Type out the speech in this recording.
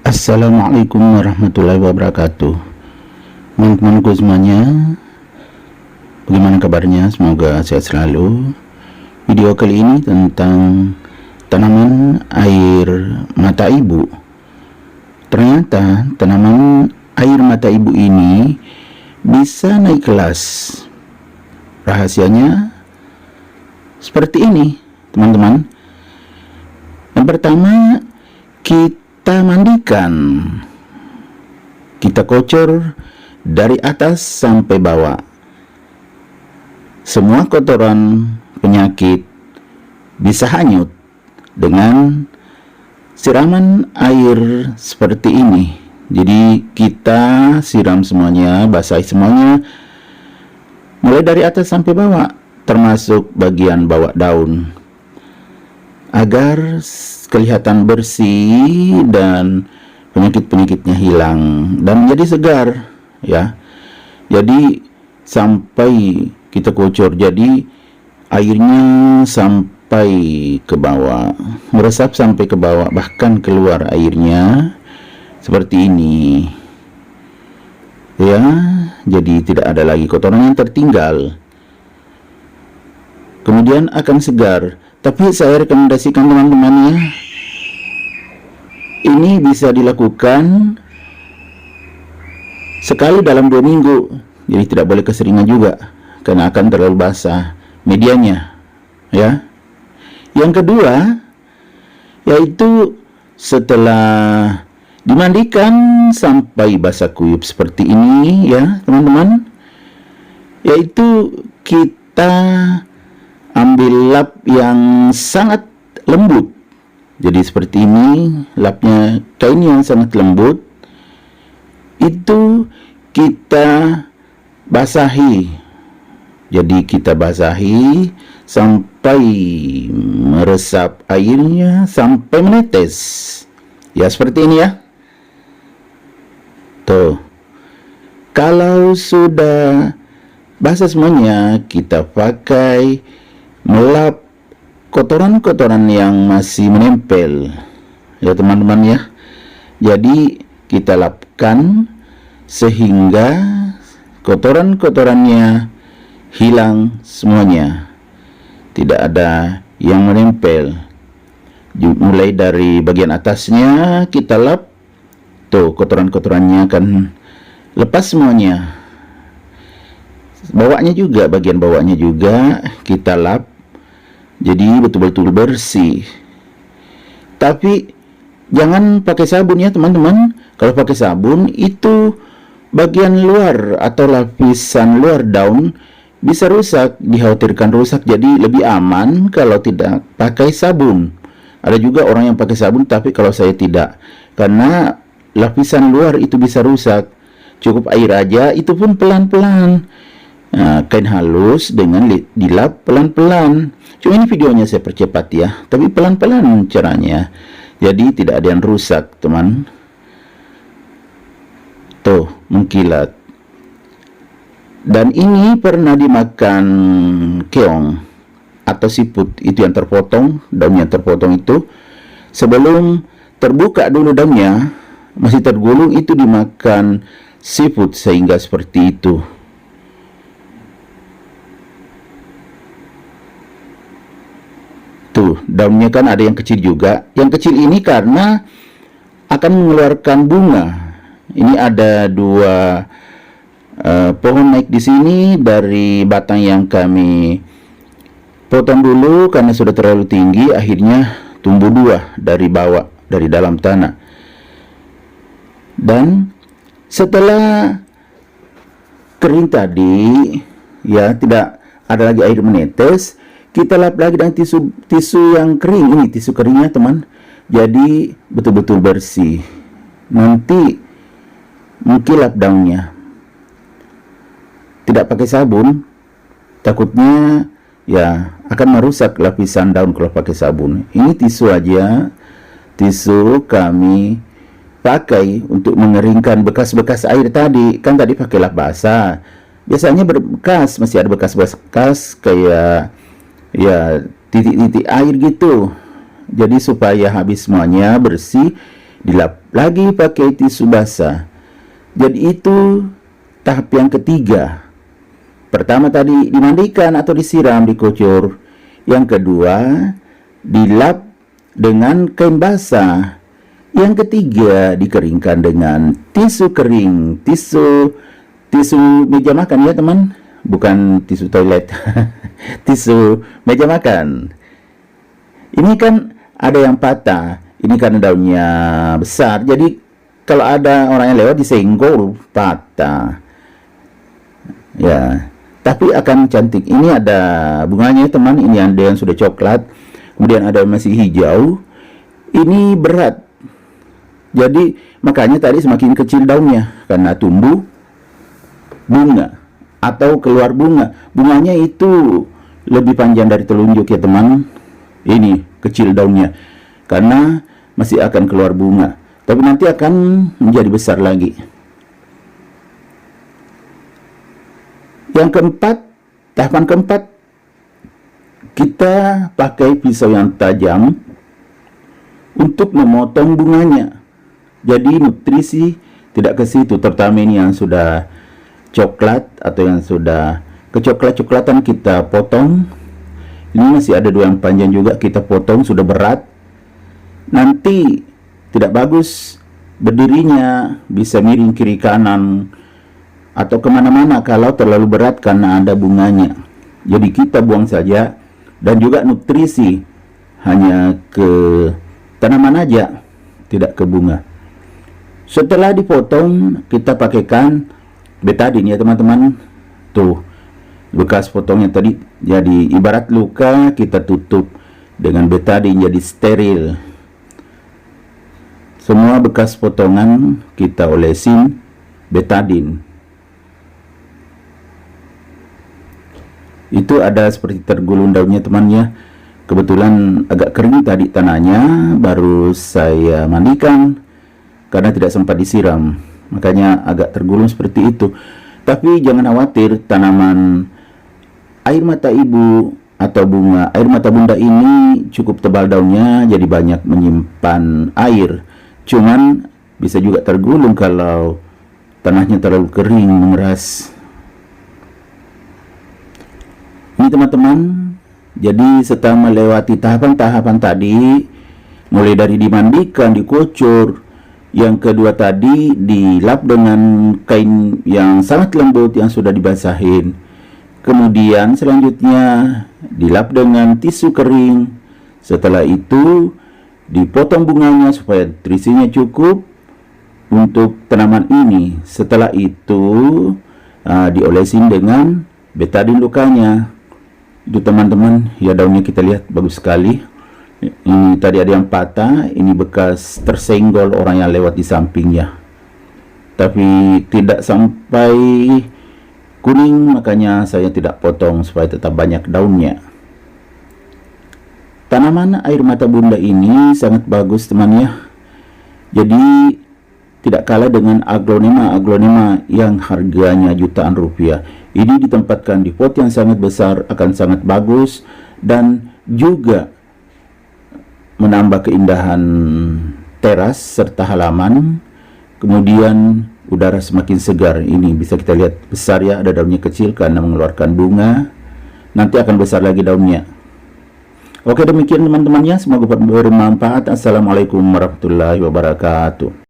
Assalamualaikum warahmatullahi wabarakatuh. Teman-temanku semuanya, bagaimana kabarnya? Semoga sehat selalu. Video kali ini tentang tanaman air mata ibu. Ternyata tanaman air mata ibu ini bisa naik kelas. Rahasianya seperti ini, teman-teman. Yang pertama, kita mandikan, kita kocor dari atas sampai bawah. Semua kotoran penyakit bisa hanyut dengan siraman air seperti ini. Jadi kita siram semuanya, basahi semuanya, mulai dari atas sampai bawah, termasuk bagian bawah daun, agar kelihatan bersih dan penyakit-penyakitnya hilang dan menjadi segar, ya. Jadi sampai kita kocor, jadi airnya sampai ke bawah, meresap sampai ke bawah, bahkan keluar airnya seperti ini, ya. Jadi tidak ada lagi kotoran yang tertinggal, kemudian akan segar. Tapi saya rekomendasikan teman-teman, ya, ini bisa dilakukan sekali dalam 2 minggu. Jadi tidak boleh keseringan juga, karena akan terlalu basah medianya, ya. Yang kedua, yaitu setelah dimandikan sampai basah kuyup seperti ini, ya teman-teman, yaitu kita ambil lap yang sangat lembut. Jadi seperti ini, lapnya kain yang sangat lembut, itu kita basahi. Jadi kita basahi sampai meresap airnya, sampai menetes, ya seperti ini, ya. Tuh, kalau sudah basah semuanya, kita pakai melap kotoran-kotoran yang masih menempel, ya teman-teman, ya. Jadi kita lapkan sehingga kotoran-kotorannya hilang semuanya, tidak ada yang menempel. Mulai dari bagian atasnya kita lap, tuh kotoran-kotorannya akan lepas semuanya. Bawahnya juga, bagian bawahnya juga kita lap, jadi betul-betul bersih. Tapi jangan pakai sabun, ya teman-teman. Kalau pakai sabun, itu bagian luar atau lapisan luar daun bisa rusak, dikhawatirkan rusak. Jadi lebih aman kalau tidak pakai sabun. Ada juga orang yang pakai sabun, tapi kalau saya tidak, karena lapisan luar itu bisa rusak. Cukup air aja, itu pun pelan-pelan. Nah, kain halus dengan dilap pelan-pelan. Cuma ini videonya saya percepat, ya, tapi pelan-pelan caranya, jadi tidak ada yang rusak, teman. Tuh, mengkilat. Dan ini pernah dimakan keong atau siput, itu yang terpotong, daun yang terpotong itu sebelum terbuka dulu daunnya, masih tergulung, itu dimakan siput sehingga seperti itu. Tuh, daunnya kan ada yang kecil juga. Yang kecil ini karena akan mengeluarkan bunga. Ini ada 2 pohon naik di sini dari batang yang kami potong dulu karena sudah terlalu tinggi. Akhirnya tumbuh 2 dari bawah, dari dalam tanah. Dan setelah kering tadi, ya, tidak ada lagi air menetes, kita lap lagi dengan tisu yang kering. Ini tisu keringnya, teman. Jadi betul-betul bersih. Nanti mengkilap daunnya. Tidak pakai sabun, takutnya ya akan merusak lapisan daun kalau pakai sabun. Ini tisu aja. Tisu kami pakai untuk mengeringkan bekas-bekas air tadi. Kan tadi pakai lap basah, biasanya berbekas, masih ada bekas-bekas kayak, ya, titik-titik air gitu. Jadi supaya habis semuanya bersih, dilap lagi pakai tisu basah. Jadi itu tahap yang ketiga. Pertama tadi dimandikan atau disiram, dikucur. Yang kedua dilap dengan kain basah. Yang ketiga dikeringkan dengan tisu kering, tisu meja makan ya teman, bukan tisu toilet. Tisu meja makan. Ini kan ada yang patah, ini karena daunnya besar, jadi kalau ada orang yang lewat disenggol patah ya, tapi akan cantik. Ini ada bunganya teman, ini ada yang sudah coklat, kemudian ada yang masih hijau. Ini berat, jadi makanya tadi semakin kecil daunnya karena tumbuh bunga atau keluar bunga. Bunganya itu lebih panjang dari telunjuk ya teman. Ini kecil daunnya karena masih akan keluar bunga, tapi nanti akan menjadi besar lagi. Yang keempat, tahapan keempat, kita pakai pisau yang tajam untuk memotong bunganya. Jadi nutrisi tidak ke situ, terutama ini yang sudah coklat atau yang sudah kecoklat-coklatan kita potong. Ini masih ada dua yang panjang juga kita potong, sudah berat. Nanti tidak bagus berdirinya, bisa miring kiri kanan atau kemana-mana kalau terlalu berat karena ada bunganya. Jadi kita buang saja, dan juga nutrisi hanya ke tanaman aja, tidak ke bunga. Setelah dipotong, kita pakaikan betadine ya teman-teman. Tuh bekas potongnya tadi, jadi ibarat luka kita tutup dengan betadine jadi steril. Semua bekas potongan kita olesin betadine. Itu ada seperti tergulung daunnya temannya. Kebetulan agak kering tadi tanahnya, baru saya mandikan karena tidak sempat disiram, makanya agak tergulung seperti itu. Tapi jangan khawatir, tanaman air mata ibu atau bunga air mata bunda ini cukup tebal daunnya, jadi banyak menyimpan air. Cuman bisa juga tergulung kalau tanahnya terlalu kering mengeras. Ini teman-teman, jadi setelah melewati tahapan-tahapan tadi, mulai dari dimandikan, dikucur, yang kedua tadi dilap dengan kain yang sangat lembut yang sudah dibasahin, kemudian selanjutnya dilap dengan tisu kering. Setelah itu dipotong bunganya supaya nutrisinya cukup untuk tanaman ini. Setelah itu diolesin dengan betadine lukanya. Itu teman-teman, ya daunnya kita lihat bagus sekali. Ini tadi ada yang patah, ini bekas tersenggol orang yang lewat di sampingnya, tapi tidak sampai kuning, makanya saya tidak potong supaya tetap banyak daunnya. Tanaman air mata bunda ini sangat bagus temannya, jadi tidak kalah dengan aglonema yang harganya jutaan rupiah. Ini ditempatkan di pot yang sangat besar akan sangat bagus dan juga menambah keindahan teras serta halaman. Kemudian udara semakin segar. Ini bisa kita lihat besar ya, ada daunnya kecil karena mengeluarkan bunga. Nanti akan besar lagi daunnya. Oke, demikian teman-temannya, semoga bermanfaat. Assalamualaikum warahmatullahi wabarakatuh.